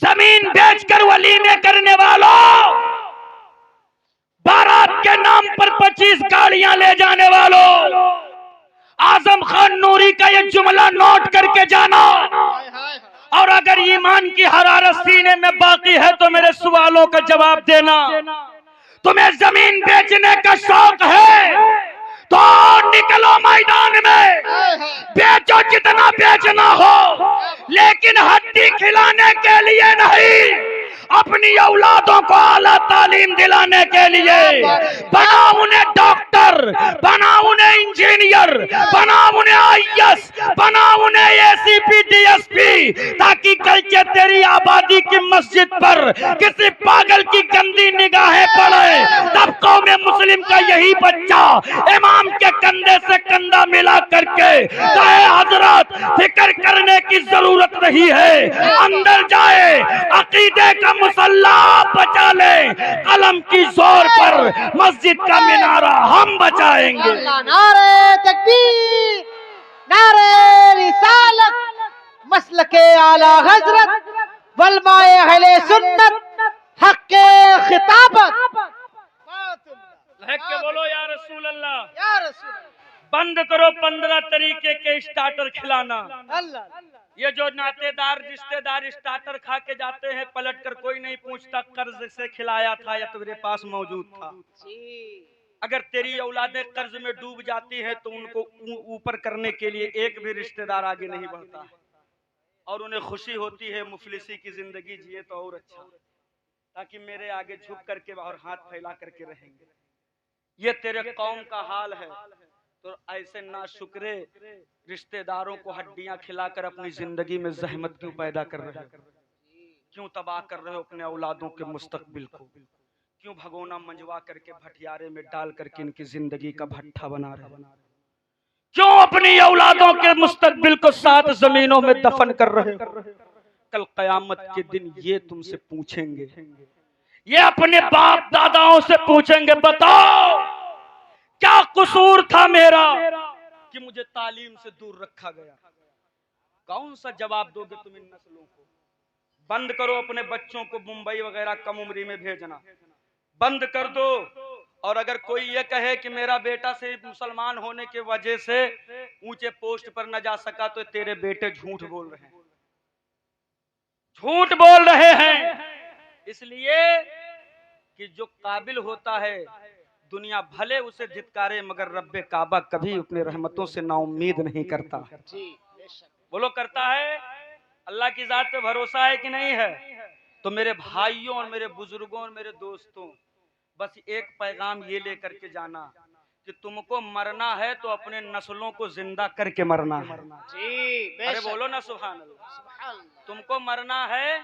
जमीन बेचकर वलीमे करने वालों, बारात के नाम पर 25 गाड़ियां ले जाने वालों, आजम खान नूरी का ये जुमला नोट करके जाना। और अगर ईमान की हरारत सीने में बाकी है तो मेरे सवालों का जवाब देना। तुम्हें जमीन बेचने का शौक है तो निकलो मैदान में, बेचो जितना बेचना हो, लेकिन हड्डी खिलाने के लिए नहीं, अपनी औलादों को आला तालीम दिलाने के लिए। बनाओ उन्हें डॉक्टर, बनाओ उन्हें इंजीनियर, बनाओ उन्हें आईएएस, बनाओ उन्हें एसीपी डीएसपी, ताकि कल के तेरी आबादी की मस्जिद पर किसी पागल की गंदी निगाहें पड़े तब कौमे मुस्लिम का यही बच्चा इमाम के कंधे से कंधा मिला करके कहे हजरत फिक्र करने की जरूरत नहीं है, अंदर जाए अकीदे का मुसल्ला बचा ले, कलम की जोर पर मस्जिद का मिनारा हम बचाएंगे। नारे तकबीर, नारे रिसालत, मसलके आला हजरत, वलमाए अहले सुन्नत, हक्के खिताबत। लहक के बोलो या रसूल अल्लाह। या रसूल बंद करो 15 तरीके के स्टार्टर खिलाना। अल्लाह। ये जो नातेदार रिश्तेदार स्टार्टर खा के जाते हैं, पलट कर कोई नहीं पूछता कर्ज से खिलाया था या तेरे पास मौजूद था। अगर तेरी औलादें कर्ज में डूब जाती है तो उनको ऊपर करने के लिए एक भी रिश्तेदार आगे नहीं बढ़ता है, और उन्हें खुशी होती है मुफलिसी की जिंदगी जिए तो और अच्छा, ताकि मेरे आगे झुक करके और हाथ फैला करके रहेंगे। ये तेरे कौम का हाल है, तो ऐसे ना शुक्रे रिश्तेदारों को हड्डियां खिलाकर अपनी जिंदगी में जहमत क्यों पैदा कर रहे हो, क्यों तबाह कर रहे हो अपने औलादों के मुस्तकबिल को, क्यों भगोना मंजवा करके भटियारे में डाल करके इनकी जिंदगी का भट्ठा बना रहे हो, क्यों अपनी औलादों के मुस्तकबिल को 7 जमीनों में दफन कर रहे हो। कल कयामत के दिन ये तुमसे पूछेंगे, ये अपने बाप दादाओं से पूछेंगे, बताओ क्या कसूर था मेरा कि मुझे तालीम से दूर रखा गया। कौन सा जवाब दोगे तुम इन नस्लों को। बंद करो अपने बच्चों को मुंबई वगैरह कम उम्री में भेजना, बंद कर दो। और अगर कोई ये कहे कि मेरा बेटा सिर्फ मुसलमान होने के वजह से ऊंचे पोस्ट पर न जा सका, तो तेरे बेटे झूठ बोल रहे हैं, झूठ बोल रहे हैं। इसलिए कि जो काबिल होता है दुनिया भले उसे धिक्कारे, मगर रब्बे काबा कभी अपने रहमतों से नाउम्मीद नहीं करता। बोलो करता है। अल्लाह की जात पे भरोसा है कि नहीं है। तो मेरे भाइयों और मेरे बुजुर्गों और मेरे दोस्तों, बस एक पैगाम ये लेकर के जाना कि तुमको मरना है तो अपने नस्लों को जिंदा करके मरना है। अरे बोलो ना सुभान अल्लाह। तुमको मरना है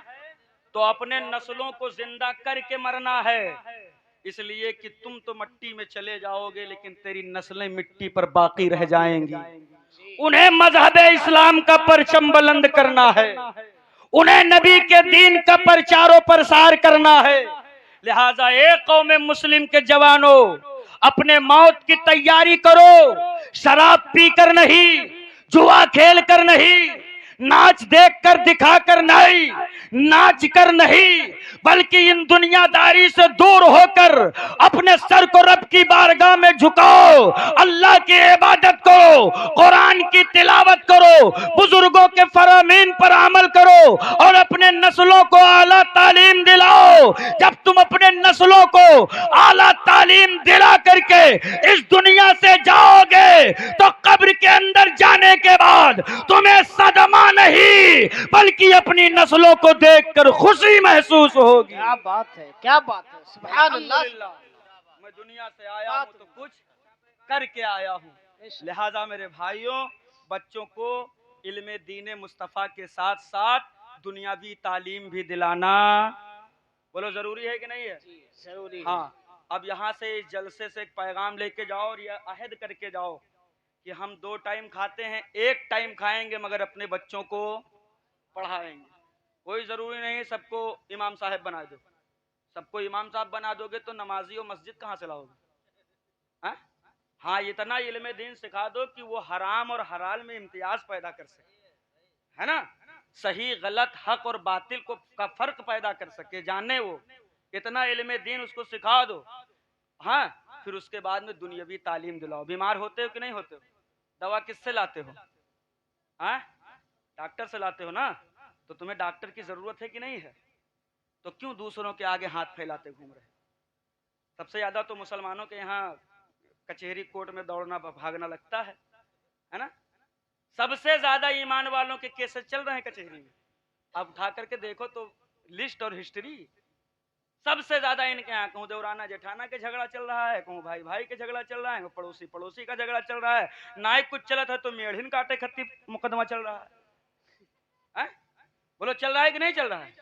तो अपने नस्लों को जिंदा करके मरना है, इसलिए कि तुम तो मिट्टी में चले जाओगे लेकिन तेरी नस्लें मिट्टी पर बाकी रह जाएंगी। उन्हें मजहब इस्लाम का परचम बुलंद करना है, उन्हें नबी के दीन का प्रचार प्रसार करना है। लिहाजा एक कौम मुस्लिम के जवानों, अपने मौत की तैयारी करो। शराब पीकर नहीं, जुआ खेल कर नहीं, नाच देख कर दिखा कर नहीं, नाच कर नहीं, बल्कि इन दुनियादारी से दूर होकर अपने सर को रब की बारगाह में झुकाओ, अल्लाह की इबादत करो, कुरान की तिलावत करो, बुजुर्गों के फरामीन पर अमल करो और अपने नस्लों को आला तालीम दिलाओ। जब तुम अपने नस्लों को आला तालीम दिला करके इस दुनिया से जाओगे तो कब्र के अंदर जाने के बाद तुम्हें सदमा नहीं बल्कि अपनी नस्लों को देखकर खुशी महसूस होगी। क्या बात है, क्या बात है, सुभान अल्लाह। मैं दुनिया से आया हूँ तो कुछ करके आया हूँ। लिहाजा मेरे भाइयों, बच्चों को इल्मे दीने मुस्तफ़ा के साथ साथ दुनियावी तालीम भी दिलाना बोलो जरूरी है कि नहीं है। जरूरी। हाँ, अब यहाँ से इस जलसे से एक पैगाम लेके जाओ और यह अहद करके जाओ कि हम 2 टाइम खाते हैं, 1 टाइम खाएंगे मगर अपने बच्चों को पढ़ाएंगे। कोई जरूरी नहीं सबको इमाम साहब बना दो। सबको इमाम साहब बना दोगे तो नमाजी और मस्जिद कहाँ से लाओगे। हाँ, इतना इल्मे दीन सिखा दो कि वो हराम और हलाल में इम्तियाज पैदा कर सके, है ना। सही गलत हक और बातिल को का फर्क पैदा कर सके, जाने वो इतना इल्म दीन उसको सिखा दो। हाँ, फिर उसके बाद में दुनियावी तालीम दिलाओ। बीमार होते हो कि नहीं होते हो? दवा किससे लाते हो? हाँ, डॉक्टर से लाते हो ना। तो तुम्हें डॉक्टर की जरूरत है कि नहीं है? तो क्यों दूसरों के आगे हाथ फैलाते घूम रहे? सबसे ज्यादा तो मुसलमानों के यहाँ कचहरी कोर्ट में दौड़ना भागना लगता है ना। सबसे ज्यादा ईमान वालों के केसेस चल रहे हैं कचहरी में। आप उठा करके देखो तो लिस्ट और हिस्ट्री, सबसे ज्यादा इनके यहाँ कहूँ देवराना जेठाना के झगड़ा चल रहा है, कहूँ भाई भाई के झगड़ा चल रहा है, पड़ोसी पड़ोसी का झगड़ा चल रहा है, नाइक कुछ चलत है तो मेढ़िन काटे खत्ती मुकदमा चल रहा है। बोलो चल रहा है कि नहीं चल रहा है?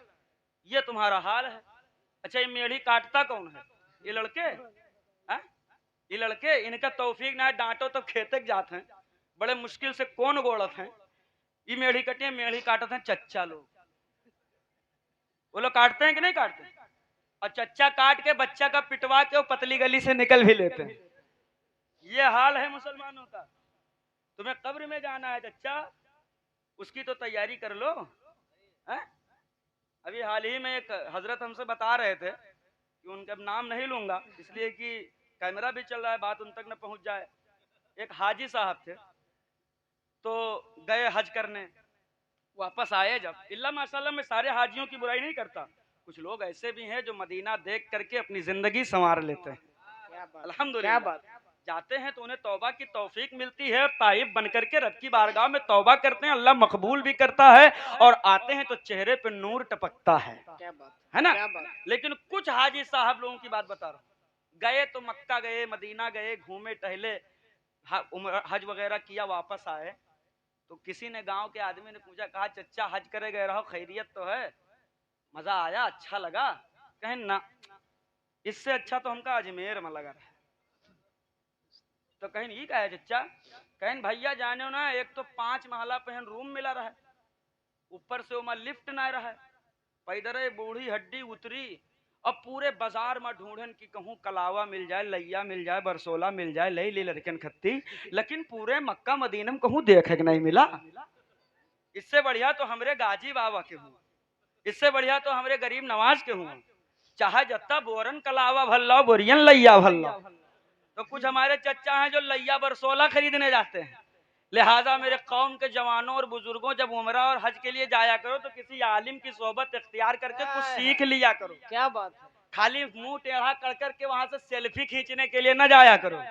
ये तुम्हारा हाल है। अच्छा, ये मेढ़ी काटता कौन है? ये लड़के है? ये लड़के, इनका तौफीक ना है, डांटो तो खेते जाते हैं, बड़े मुश्किल से कौन गोड़त हैं। ये मेढ़ी कटे, मेढ़ी काटते हैं चच्चा लोग। वो लोग काटते हैं कि नहीं काटते? और चच्चा काट के बच्चा का पिटवा के वो पतली गली से निकल भी लेते हैं। ये हाल है मुसलमानों का। तुम्हें कब्र में जाना है चच्चा, उसकी तो तैयारी कर लो। है? अभी हाल ही में एक हजरत हमसे बता रहे थे कि उनका नाम नहीं लूंगा इसलिए कि कैमरा भी चल रहा है, बात उन तक न पहुंच जाए। एक हाजी साहब थे, तो गए हज करने, वापस आए जब, इल्ला माशाल्लाह मैं सारे हाजियों की बुराई नहीं करता, कुछ लोग ऐसे भी हैं जो मदीना देख करके अपनी जिंदगी संवार लेते हैं। अल्हम्दुलिल्लाह जाते हैं तो उन्हें तौबा की तौफीक मिलती है, और ताइब बनकर के रब की बारगाह में तौबा करते हैं, अल्लाह मकबूल भी करता है, और आते हैं तो चेहरे पे नूर टपकता है। क्या बात है ना? क्या बात। लेकिन कुछ हाजी साहब लोगों की बात बता रहा हूँ, गए तो मक्का गए, मदीना गए, घूमे टहले, हज वगैरह किया, वापस आए तो किसी ने गांव के आदमी ने पूछा, कहा चच्चा हज करे गए रहो, खैरियत तो है, मजा आया, अच्छा लगा? कहें ना, इससे अच्छा तो हमका अजमेर में लगा रहा है। तो कहीं ये कहे चच्चा? कहें भैया जाने ना, एक तो 5 महला पहन रूम मिला रहा है, ऊपर से वहां लिफ्ट ना रहा है, पैदरे बूढ़ी हड्डी उतरी, अब पूरे बाजार में ढूंढन की कहूँ कलावा मिल जाए, लैया मिल जाए, बरसोला मिल जाए, लई ले लड़कन खत्ती, लेकिन पूरे मक्का मदीना में कहूँ देखे कि नहीं मिला। इससे बढ़िया तो हमरे गाजी बाबा के हुआ, इससे बढ़िया तो हमरे गरीब नवाज के हुआ, चाहे जत्ता बोरन कलावा भल्ला बोरियन लैया भल्ला। तो कुछ हमारे चच्चा हैं जो लैया बरसोला खरीदने जाते हैं। लिहाजा मेरे कौम के जवानों और बुजुर्गों, जब उमरा और हज के लिए जाया करो तो किसी आलिम की सोहबत इख्तियार करके कुछ सीख लिया करो। क्या बात है। खाली मुंह टेढ़ा कर करके वहां से सेल्फी खींचने के लिए न जाया करो।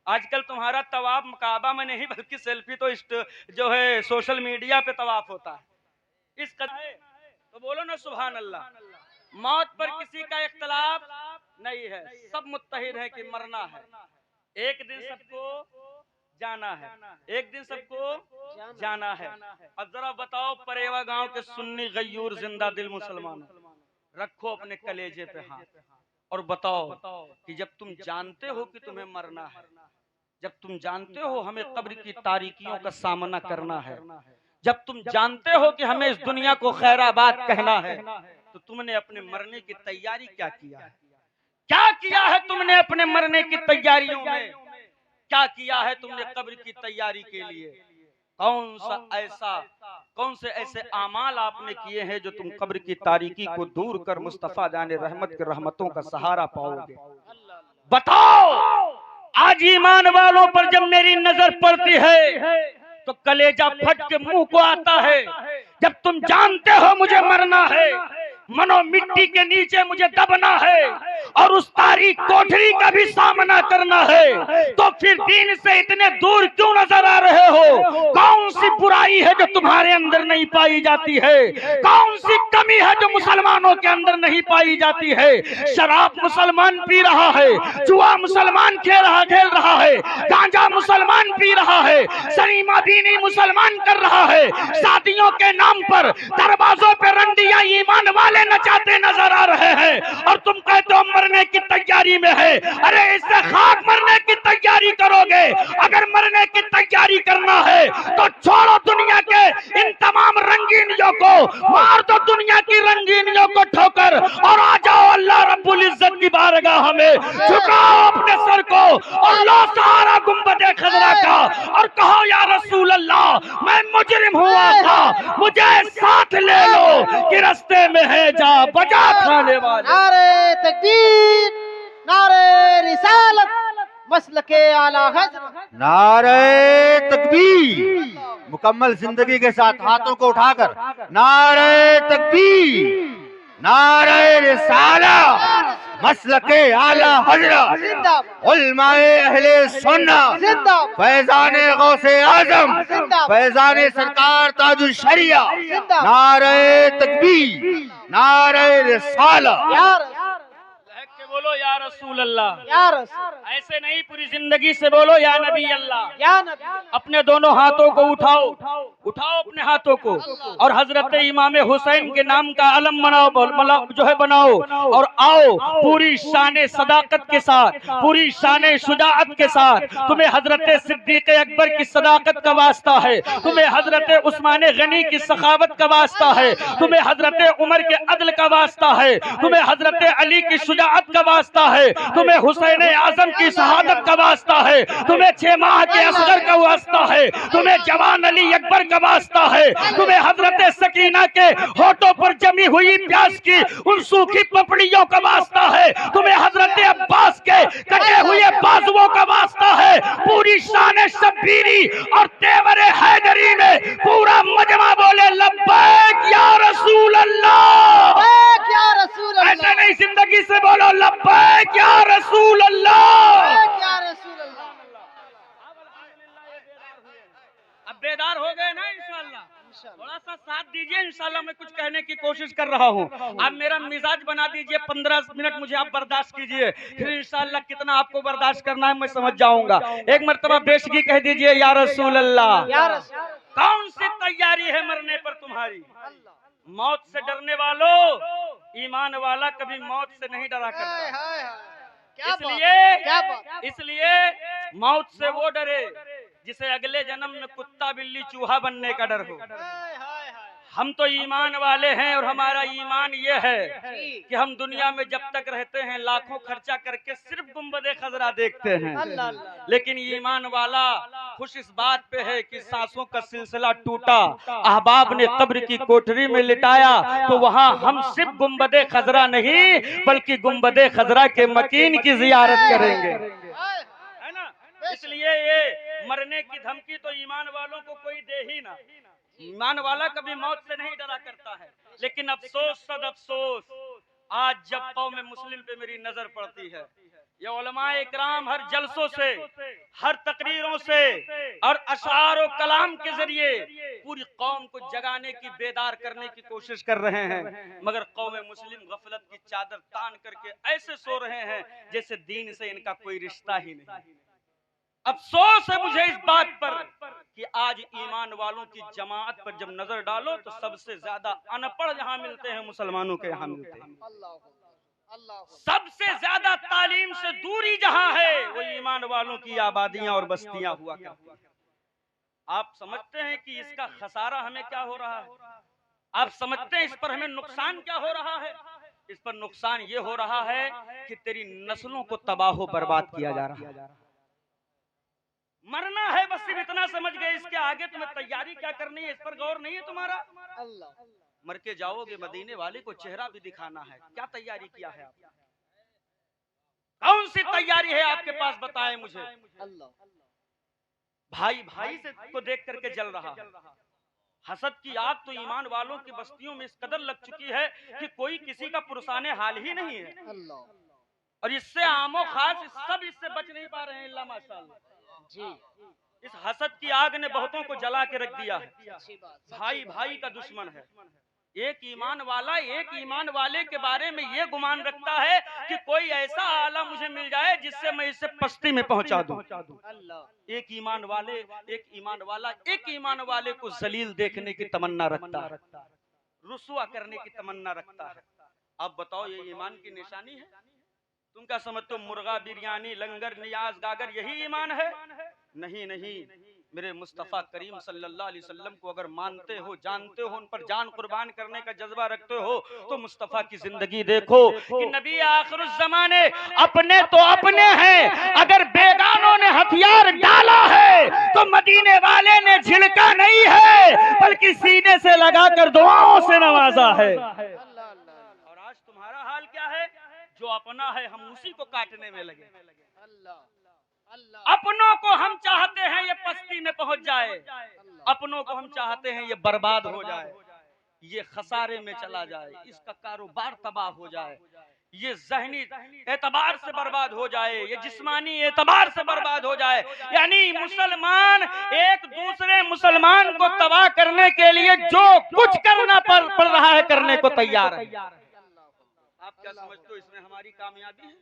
आजकल तुम्हारा तवाफ काबा में नहीं, बल्कि सेल्फी तो जो है सोशल मीडिया पे तवाफ होता है। इस कदर तो बोलो ना सुभान अल्लाह। मौत पर किसी का इख्तलाफ नहीं है, सब मुत्तहिद है कि मरना है, एक दिन सबको जाना है, एक दिन सबको जाना है। अब जरा बताओ परेवा गांव के सुन्नी गयूर जिंदा दिल मुसलमानों, रखो अपने कलेजे पे हाथ और बताओ कि जब तुम जानते हो कि तुम्हें मरना है, जब तुम जानते हो हमें कब्र की तारीकियों का सामना करना है, जब तुम जानते हो कि हमें इस दुनिया को खैराबाद कहना है, तो तुमने अपने मरने की तैयारी क्या किया है? क्या किया है तुमने अपने मरने की तैयारियों में? क्या किया है तुमने कब्र की तैयारी के लिए? कौन से ऐसे आमाल आपने किए हैं जो तुम कब्र की तारीकी को दूर कर मुस्तफा जाने रहमत के रहमतों का सहारा पाओगे? बताओ। आज ईमान वालों पर जब मेरी नजर पड़ती है तो कलेजा फट के मुंह को आता है। जब तुम जानते हो मुझे मरना है, मनो मिट्टी के नीचे मुझे दबना है और उस तारीख कोठरी का भी सामना करना है, तो फिर दीन से इतने दूर क्यों नजर आ रहे हो? कौन सी बुराई है जो तुम्हारे अंदर नहीं पाई जाती है? कौन सी कमी है जो मुसलमानों के अंदर नहीं पाई जाती है? शराब मुसलमान पी रहा है, जुआ मुसलमान खेल रहा है, गांजा मुसलमान पी रहा है, सनीमा बीनी मुसलमान कर रहा है, शादियों के नाम पर दरवाजों पे रंडिया ईमान वाले नचाते नजर आ रहे हैं, और तुम कहते हो मरने की तैयारी में है। अरे इससे खाक मरने की तैयारी करोगे। अगर मरने की तैयारी करना है तो छोड़ो दुनिया के इन तमाम रंगीनियों को, मार दो दुनिया की रंगीनियों को ठोकर और आ जाओ अल्लाह रब्बुल इज्जत की बात बारगाह में, झुकाओ अपने सर को और लो सहारा गुंबदे खजरा का और कहो या रसूल अल्लाह मैं मुजरिम हूँ आका, मुझे साथ ले लो कि रास्ते में है जा बजा खाने वाले। नारे तकबीर, नारे रिसालत, मसलके आला हजरत। नारे तकबीर, मुकम्मल जिंदगी के साथ हाथों को उठाकर नारे तकबीर, नारे रिसालत, मसलके आला हजरत, जिंदाबाद, उलमाए अहले सुन्नत, जिंदाबाद, फैजाने गौसे आजम, जिंदाबाद, फैजाने सरकार ताजुल शरिया, जिंदाबाद। नारे तकबीर, नारे रिसालत। या रसूल, लहक के बोलो या रसूल अल्लाह। या रसूल, ऐसे नहीं पूरी जिंदगी से बोलो या नबी अल्लाह। या नबी। अपने दोनों हाथों को उठाओ, उठाओ अपने हाथों को और हजरत इमाम हुसैन के नाम का अलम बनाओ, जो है बनाओ और आओ पूरी शान सदाकत के साथ, पूरी शान शुजाअत के साथ। तुम्हें हजरत सिद्दीक अकबर की सदाकत का वास्ता है, तुम्हें हजरत उस्मान गनी की सखावत का वास्ता है, तुम्हें हजरत उमर के अदल का वास्ता है, तुम्हें हजरत अली की शुजाअत का वास्ता है, तुम्हें हुसैन आजम की शहादत का वास्ता है, तुम्हें 6 माह के असगर का वास्ता है, तुम्हें जवान अली अकबर का वास्ता है, तुम्हें हजरत सकीना के होठों पर जमी हुई प्यास की उन सूखी पपड़ियों का वास्ता है, तुम्हें हजरत अब्बास के कटे हुए बाजुओं का वास्ता है। पूरी शान शब्बीरी और तेवरे हैदरी में पूरा मजमा बोले लब्बैक या रसूल अल्लाह। लब्बैक या रसूल अल्लाह, ऐसे नहीं जिंदगी से बोलो लब्बैक या रसूल अल्लाह। लब्बैक या रसूल अल्लाह। अब बेदार हो गए ना इंशाल्लाह, थोड़ा सा साथ दीजिए इंशाल्लाह। मैं कुछ कहने की कोशिश कर रहा हूँ, आप मेरा मिजाज बना दीजिए। 15 मिनट मुझे आप बर्दाश्त कीजिए, फिर इंशाल्लाह कितना आपको बर्दाश्त करना है मैं समझ जाऊंगा। एक मर्तबा बेशगी कह दीजिए या रसूल अल्लाह। या रसूल, कौन सी तैयारी है मरने पर तुम्हारी? मौत से डरने वालों, ईमान वाला कभी मौत से नहीं डरा करता। हाय हाय हाय, क्या बात है, क्या बात है। इसलिए मौत से वो डरे जिसे अगले जन्म में कुत्ता बिल्ली चूहा बनने का डर हो। हाय हाय हाय। हम तो ईमान वाले हैं और हमारा ईमान ये है जी, कि हम दुनिया में जब तक रहते हैं लाखों खर्चा करके सिर्फ गुंबदे खजरा देखते हैं, अल्लाह अल्लाह। लेकिन ईमान वाला खुश इस बात पे है कि सांसों का सिलसिला टूटा, अहबाब ने कब्र की कोठरी में लिटाया, तो वहाँ हम सिर्फ गुंबदे खजरा नहीं बल्कि गुंबदे खजरा के मकीन की जियारत करेंगे, है ना। इसलिए ये मरने की धमकी तो ईमान वालों को कोई दे ही ना। ईमान वाला कभी मौत से नहीं डरा करता है। लेकिन अफसोस सद अफसोस, आज जब कौम मुस्लिम पे मेरी नजर पड़ती है, ये उलमाए इकराम हर जलसों से, हर तकरीरों से और अशार और कलाम के जरिए पूरी कौम को जगाने की, बेदार करने की कोशिश कर रहे हैं, मगर कौम मुस्लिम गफलत की चादर तान करके ऐसे सो रहे हैं जैसे दीन से इनका कोई रिश्ता ही नहीं। अफसोस है मुझे इस बात पर कि आज ईमान वालों की जमात पर जब नजर डालो तो सबसे ज्यादा अनपढ़ जहां मिलते हैं मुसलमानों के यहाँ मिलते हैं। सबसे ज्यादा तालीम से दूरी जहां है वो ईमान वालों की आबादियां और बस्तियां हुआ करती हैं। आप समझते हैं कि इसका खसारा हमें क्या हो रहा है? आप समझते हैं इस पर हमें नुकसान क्या हो रहा है? इस पर नुकसान ये हो रहा है कि तेरी नस्लों को तबाह बर्बाद किया जा रहा है। मरना है बस सिर्फ इतना समझ गए, इसके आगे तुम्हें तैयारी क्या करनी है इस पर गौर नहीं है तुम्हारा। अल्लाह, मर के जाओगे मदीने वाले को चेहरा भी दिखाना है, क्या तैयारी किया है आपने? कौन सी तैयारी है आपके पास बताएं मुझे। अल्लाह, भाई भाई से को देख करके जल रहा है। हसद की आग तो ईमान वालों की बस्तियों में इस कदर लग चुकी है कि कोई किसी का पुरसाने हाल ही नहीं है, अल्लाह। और इससे आमो खास सब इससे बच नहीं पा रहे हैं इल्ला माशाअल्लाह। जी, इस हसद की आग ने बहुतों को जला के रख दिया है। अच्छी बात। भाई भाई का दुश्मन है। एक ईमान वाला एक ईमान वाले के बारे में ये गुमान रखता है कि कोई ऐसा आला मुझे मिल जाए जिससे मैं इसे पस्ती में पहुंचा दूं। अल्लाह, एक ईमान वाला एक ईमान वाले को जलील देखने की तमन्ना रखता है, रुसवा करने की तमन्ना रखता है। अब बताओ ये ईमान की निशानी है? तुम क्या समझते हो मुर्गा बिरयानी लंगर नियाज गागर यही ईमान है? नहीं नहीं, मेरे मुस्तफ़ा करीम सल्लल्लाहु अलैहि वसल्लम को अगर मानते हो, जानते हो, उन पर जान कुर्बान करने का जज्बा रखते हो, तो मुस्तफ़ा की जिंदगी देखो कि नबी आखिरुज़ ज़माने अपने तो अपने हैं, अगर बेगानों ने हथियार डाला है तो मदीने वाले ने झिड़का नहीं है, बल्कि सीने से लगाकर दुआओं से नवाजा है। अल्लाह अल्लाह और आज तुम्हारा हाल क्या है? जो अपना है हम उसी को काटने में लगे। अल्लाह अल्लाह अपनों को हम चाहते हैं ये पस्ती में पहुंच जाए, अपनों को हम चाहते हैं ये बर्बाद हो जाए, ये खसारे में चला जाए, इसका कारोबार तबाह हो जाए, ये ज़हनी एतबार से बर्बाद हो जाए, ये जिस्मानी एतबार से बर्बाद हो जाए। यानी मुसलमान एक दूसरे मुसलमान को तबाह करने के लिए जो कुछ करना पड़ रहा है करने को तैयार है। आप क्या समझते हो इसमें हमारी कामयाबी है?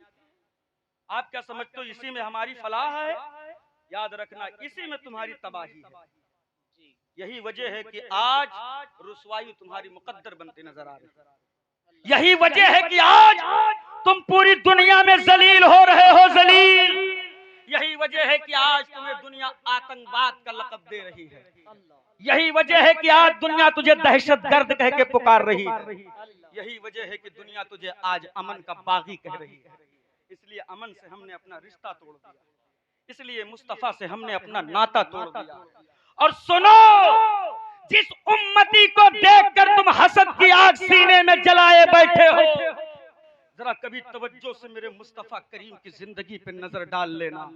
आप क्या समझते हो इसी में हमारी फलाह है? याद रखना, इसी में तुम्हारी तबाही है। यही वजह है कि आज रुसवाई तुम्हारी मुकद्दर बनती नजर आ रही है। यही वजह है कि आज तुम पूरी दुनिया में जलील हो रहे हो, जलील। यही वजह है कि आज तुम्हें दुनिया आतंकवाद का लक़ब दे रही है। यही वजह है कि आज दुनिया तुझे दहशतगर्द कह के पुकार रही है। यही वजह है कि दुनिया तुझे आज अमन का बागी कह रही है। इसलिए अमन से हमने अपना रिश्ता तोड़ दिया, इसलिए मुस्तफा से हमने अपना नाता तोड़ दिया। और सुनो, जिस उम्मती को देखकर तुम हसद की आग सीने में जलाए बैठे हो, जरा कभी तवज्जो से मेरे मुस्तफा करीम की जिंदगी पे नजर डाल लेना।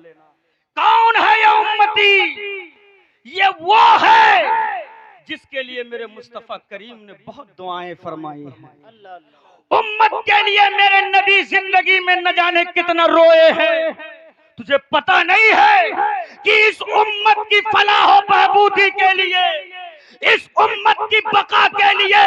कौन है ये उम्मती? ये वो है जिसके लिए मेरे मुस्तफा करीम ने बहुत दुआएं फरमाई हैं। उम्मत के लिए मेरे नबी जिंदगी में न जाने कितना रोए हैं। तुझे पता नहीं है कि इस उम्मत की फलाह व बहबूदी के लिए, इस उम्मत की बका के लिए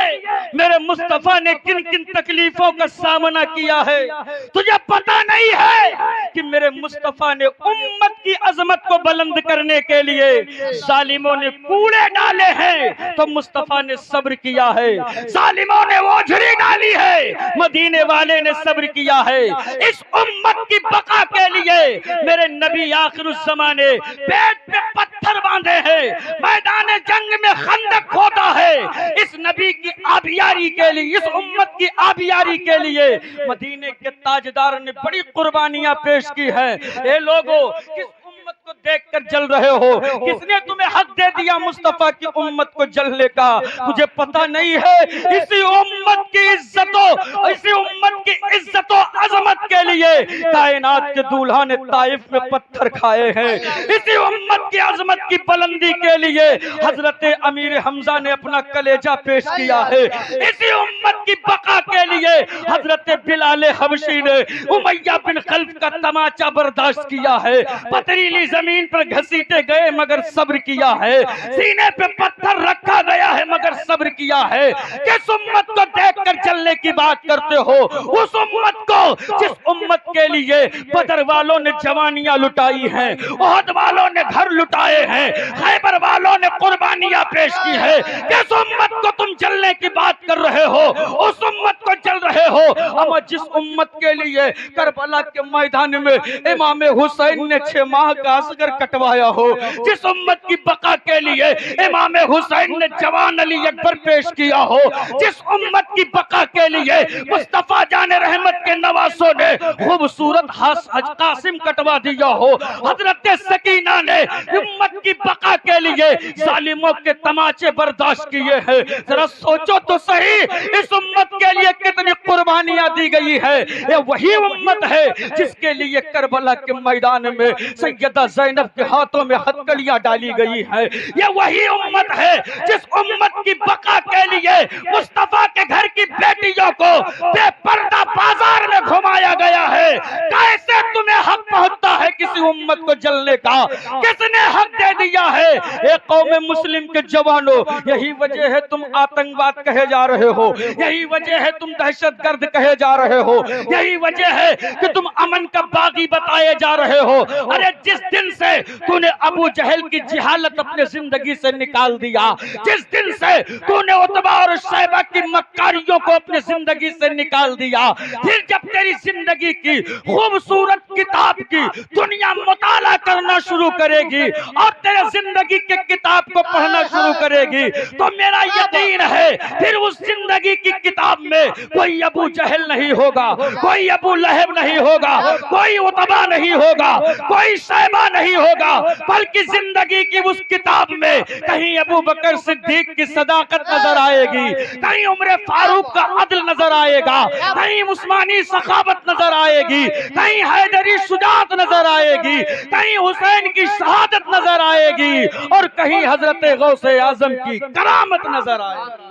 मेरे मुस्तफा ने किन किन तकलीफों का सामना किया है। तुझे पता नहीं है कि मेरे मुस्तफा ने उम्मत की अजमत को बुलंद करने के लिए जालिमों ने कूड़े डाले हैं तो मुस्तफा ने सब्र किया है, जालिमों ने ओझरी डाली है, मदीने वाले ने सब्र किया है। इस उम्मत की बका के लिए मेरे नबी आखिरुज़ ज़माने पेट पे पत्थर बांधे हैं, मैदान जंग में खंदक खोदा है। इस नबी की आबियारी के लिए, इस उम्मत की आबियारी के लिए मदीने के ताजदार ने बड़ी कुर्बानियां पेश की है। ए लोगों, किस उम्मत को देखकर जल रहे हो? किसने तुम्हें हक दे दिया मुस्तफा की उम्मत को जलने का? तुझे पता नहीं है इसी उम्मत की इज्जतों, इसी उम्मत की इज्जतों अजमत के लिए कायनात के दूल्हा ने ताइफ में पत्थर खाए हैं। इसी उम्मत की अजमत की बुलंदी के लिए हजरत अमीर हमजा ने अपना कलेजा पेश किया है। इसी उम्मत की बका के लिए हजरत बिलाल हबशी ने उमैया बिन खल्फ का तमाचा बर्दाश्त किया है। पथरीली जमीन पर घसीटे गए मगर सब्र किया है, सीने पे पत्थर रखा गया है मगर सब्र किया है। किस उम्मत को देखकर जलने की बात करते हो? उस उम्मत को जिस उम्मत के लिए बदर वालों ने जवानियां लुटाई हैं, ओहद वालों ने घर लुटाए हैं, खैबर वालों ने कुर्बानियां पेश की है। किस उम्मत को तुम जलने की बात कर रहे हो? उस उम्मत को जल रहे हो। अमा जिस उम्मत के लिए करबला के मैदान में इमाम हुसैन ने 6 माह का असगर कटवाया हो, जिस उम्मत की बका के लिए इमाम हुसैन ने जवान अली अकबर पेश किया हो, जिस उम्मत की बका के लिए मुस्तफा जाने रहमत के नवासों ने खूबसूरत हज कासिम कटवा दिया हो, हजरत सकीना ने उम्मत की बका के लिए जालिमों के तमाचे बर्दाश्त किए हैं। जरा सोचो तो सही, इस उम्मत के लिए कितनी कुर्बानियां दी गई है। ये वही उम्मत है जिसके लिए करबला के मैदान में सैयदा ज़ैनब के हाथों में हथकड़ियां डाली गई है। ये वही उम्मत है जिस उम्मत की बका के लिए मुस्तफा के घर की बेटियों को बेपर्दा बाजार में घुमाया गया है। कैसे तुम्हें हक पहुंचता है किसी उम्मत को जलने का? किसने हक दे दिया है? एक कौम मुस्लिम के जवानों, यही वजह है तुम आतंकवाद कहे जा रहे हो, यही वजह है तुम दहशतगर्द कहे जा रहे हो, यही वजह है कि तुम अमन का बागी बताए जा रहे हो। अरे जिस दिन से तूने अबू जहल की जिहालत अपने जिंदगी से निकाल दिया, जिस दिन से तूने उतबा और शैबा की मक्कारियों को अपने जिंदगी से निकाल दिया, फिर जब तेरी जिंदगी की खूबसूरत किताब की दुनिया मुताला करना शुरू करेगी और तेरे जिंदगी के किताब को पढ़ना शुरू करेगी, तो मेरा यकीन है फिर उस जिंदगी की किताब में कोई अबू जहल नहीं होगा, कोई अबू लहब नहीं होगा, कोई उतबा नहीं होगा, कोई शैबा नहीं होगा, बल्कि जिंदगी की उस किताब में कहीं अबू बकर सिद्दीक की सदाकत नजर आएगी, कहीं उमर फारूक का अदल नजर आएगा, कहीं उस्मानी सखावत नजर आएगी, कहीं हैदरी शुजाअत नजर आएगी, कहीं हुसैन की शहादत नजर आएगी और कहीं हजरत गौसे आजम की करामत नजर आएगी।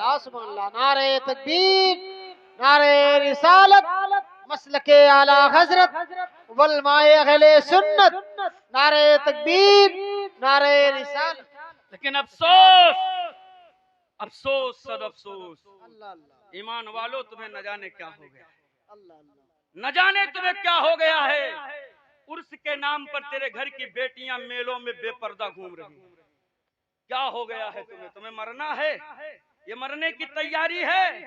नारे तकबीर, नारे रिसालत, मसलके आला हजरत वलमाए अहले सुन्नत, नारे तकबीर, नारे रिसालत। लेकिन अफसोस, अफसोस सब अफसोस, ईमान वालों तुम्हें न जाने क्या हो गया, न जाने तुम्हें क्या हो गया है। उर्स के नाम पर तेरे घर की बेटियां मेलों में बेपर्दा घूम रही हैं। क्या हो गया है तुम्हें? तुम्हें मरना है, ये मरने की तैयारी है।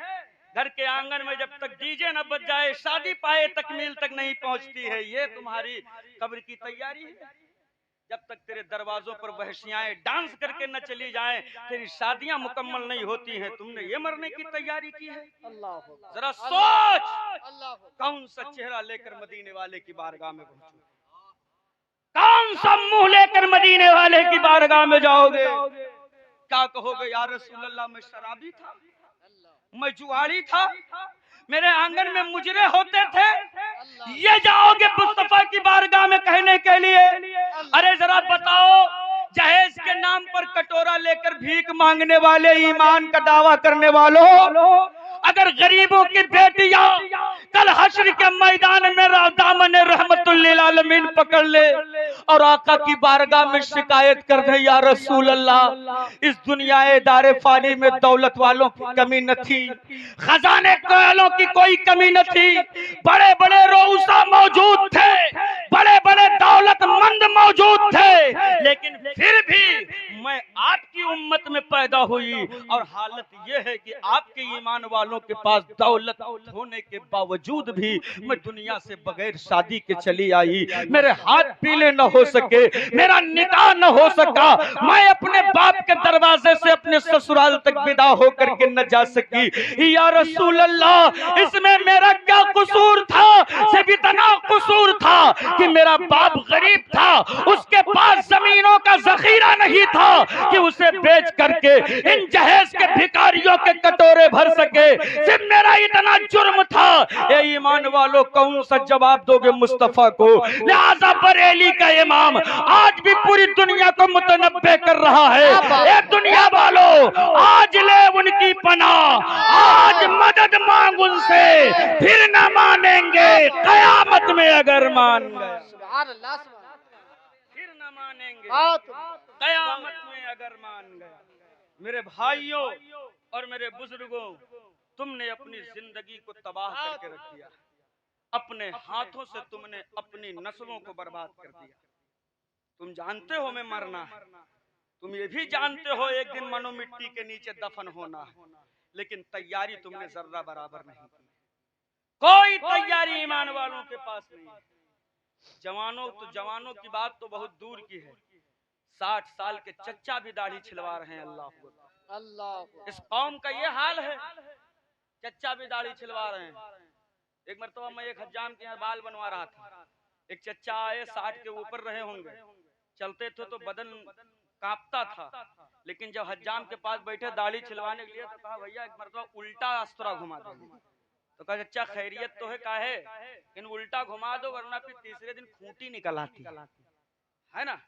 घर के आंगन में जब तक डीजे न बज जाए, शादी पाए तकमील तक नहीं पहुंचती है, ये तुम्हारी कब्र की तैयारी है। जब तक तेरे दरवाजों पर वहशियाएं डांस करके न चली जाएं, तेरी शादियां मुकम्मल नहीं होती हैं। तुमने ये मरने की तैयारी की है। जरा सोच, कौन सा चेहरा लेकर मदीने वाले की बारगाह में पहुंचोगे, कौन सा मुंह लेकर मदीने वाले की बारगाह में जाओगे? क्या कहोगे? या रसूल अल्लाह, मैं शराबी था, मैं जुआरी था, मेरे आंगन में मुजरे होते थे, ये जाओगे मुस्तफा की बारगाह में कहने के लिए? अरे जरा बताओ, जहेज के नाम पर कटोरा लेकर भीख मांगने वाले, ईमान का दावा करने वालों, अगर गरीबों की बेटियां कल हश्र के मैदान में दामन रहमतुल लिल आलमीन पकड़ ले और आका की बारगाह में शिकायत कर दे, या रसूल अल्लाह, इस दुनिया दारे फानी में दौलत वालों की कमी न थी, खजाने कोयलों की कोई कमी न थी, बड़े बड़े रोऊसा मौजूद थे, बड़े बड़े दौलतमंद मौजूद थे, लेकिन फिर भी मैं आपकी उम्मत में पैदा हुई और हालत यह है कि आपके ईमान वालों के पास दौलत होने के बावजूद भी मैं दुनिया से बगैर शादी के चली आई। मेरे हाथ पीले न हो सके, मेरा निकाह न हो सका, मैं अपने बाप के दरवाजे से अपने ससुराल तक विदा होकर के न जा सकी। या रसूल अल्लाह, इसमें मेरा क्या कसूर था? सिर्फ इतना कसूर था कि मेरा बाप गरीब था, उसके पास जमीनों का जखीरा नहीं था कि उसे बेच करके इन जहेज के भिखारियों के कटोरे भर सके। सिर्फ मेरा इतना जुर्म था। ये ईमान वालों, कौन सा जवाब दोगे मुस्तफा को? लिहाजा बरेली का इमाम आज भी पूरी दुनिया को मुतनब्बे कर रहा है, ये दुनिया वालों, आज ले उनकी पनाह, आज मदद मांग उनसे, फिर न मानेंगे कयामत में अगर मान गए, फिर न मानेंगे कयामत में अगर मान गया। मेरे भाइयों और मेरे बुजुर्गों, तुमने अपनी जिंदगी को तबाह करके रख दिया, अपने हाथों से तुमने अपनी नस्लों को बर्बाद कर दिया। तुम जानते हो मैं मरना है, तुम ये भी जानते हो एक दिन मनो मिट्टी के नीचे दफन होना है, लेकिन तैयारी तुमने जर्रा बराबर नहीं की। कोई तैयारी ईमान वालों के पास नहीं है। जवानों की बात तो बहुत दूर की है, 60 साल के चच्चा भी दाढ़ी छिलवा रहे हैं। अल्लाह, इस कौम का ये हाल है, चच्चा भी दाढ़ी छिलवा रहे हैं। एक मरतबा मैं एक हज्जाम के यहाँ बाल बनवा रहा था, एक चच्चा आए, 60 के ऊपर रहे होंगे, चलते थे तो बदन कांपता था, लेकिन जब हज्जाम के पास बैठे दाढ़ी छिलवाने के लिए तो कहा, भैया एक मरतबा उल्टा अस्तरा घुमा दो। तो कहा, चच्चा खैरियत तो है, काहे इन उल्टा घुमा दो, वरना फिर तीसरे दिन खूंटी निकल आती है ना।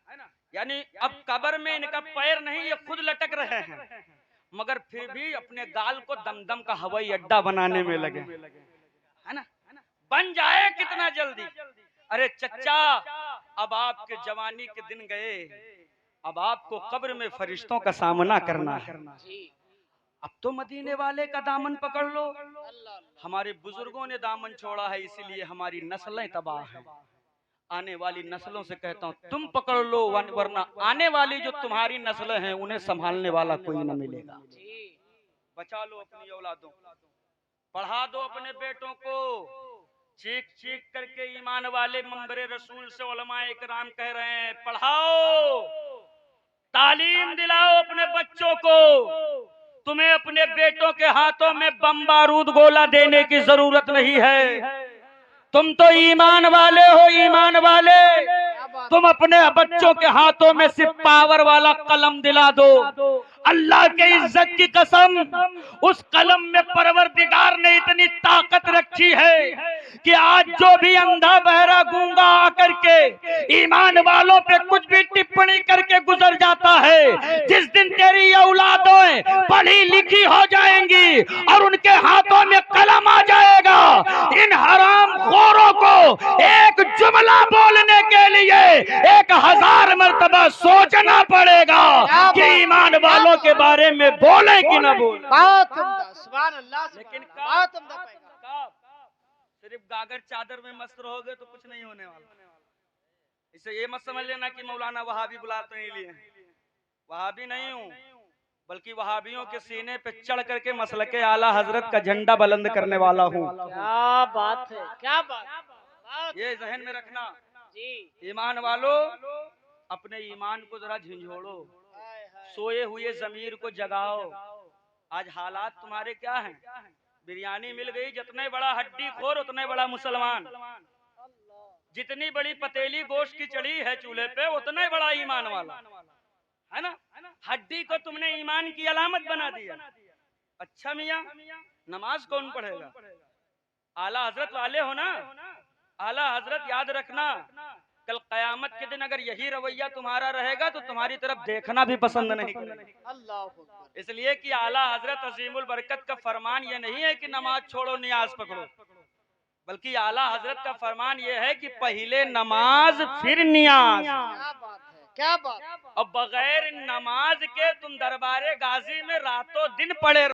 यानी अब कब्र में इनका पैर नहीं, ये खुद लटक रहे हैं, मगर फिर भी अपने गाल को दमदम का हवाई अड्डा बनाने में लगे, है ना। बन जाए कितना जल्दी। अरे चच्चा, अब आपके जवानी के दिन गए, अब आपको कब्र में फरिश्तों का सामना करना है। अब तो मदीने वाले का दामन पकड़ लो। हमारे बुजुर्गों ने दामन छोड़ा है, इसीलिए हमारी नस्लें तबाह हैं। आने वाली नस्लों से कहता हूं तुम पकड़ लो, वरना आने वाली जो तुम्हारी नस्लें हैं उन्हें संभालने वाला कोई न मिलेगा। बचा लो अपनी औलादों, पढ़ा दो अपने बेटों को। चीख चीख करके ईमान वाले मंबरे रसूल से उलमाए इकराम कह रहे हैं पढ़ाओ, तालीम दिलाओ अपने बच्चों को। तुम्हें अपने बेटों के हाथों में बम बारूद गोला देने की जरूरत नहीं है। तुम तो ईमान वाले हो, ईमान वाले। तुम अपने बच्चों के हाथों में सिर्फ पावर वाला कलम दिला दो। अल्लाह के इज्जत की कसम, उस कलम में परवरदिगार ने इतनी ताकत रखी है कि आज जो भी अंधा बहरा गूंगा आकर के ईमान वालों पे कुछ भी टिप्पणी करके गुजर जाता है, जिस दिन तेरी औलादें पढ़ी लिखी हो जाएंगी और उनके हाथों में कलम आ जाएगा, इन हराम खोरों को एक जुमला बोलने के लिए 1000 मर्तबा सोचना पड़ेगा कि ईमान वालों के बारे में बोले कि ना बोले। लेकिन सिर्फ गागर चादर में मस्त रहोगे तो कुछ नहीं होने वाला। इसे ये मत समझ लेना कि मौलाना वहाबी बुलाते हैं लिए। वहाबी नहीं हूँ, बल्कि वहाबियों के सीने पे चढ़ करके मसलके आला हजरत का झंडा बुलंद करने वाला हूँ। क्या बात है, क्या बात। ये जहन में रखना जी। ईमान वालों, अपने ईमान को जरा झंझोड़ो, सोए हुए जमीर को जगाओ। आज हालात तुम्हारे क्या हैं? बिरयानी मिल गई, जितने बड़ा हड्डी खोर उतने बड़ा मुसलमान। जितनी बड़ी पतेली गोश्त की चढ़ी है चूल्हे पे उतना बड़ा ईमान वाला है ना। हड्डी को तुमने ईमान की अलामत बना दिया। अच्छा मियाँ, नमाज कौन पढ़ेगा? आला हजरत वाले हो ना। आला हजरत याद रखना, कल कयामत के दिन अगर यही रवैया तुम्हारा रहेगा तो तुम्हारी तरफ देखना भी पसंद नहीं करेगा। इसलिए कि आला हजरत अजीमुल बरकत का फरमान ये नहीं है कि नमाज छोड़ो नियाज पकड़ो, बल्कि आला हजरत का फरमान ये है कि पहले नमाज फिर नियाज। क्या बात। और बगैर नमाज के तुम दरबारे गाजी में रातों दिन पड़े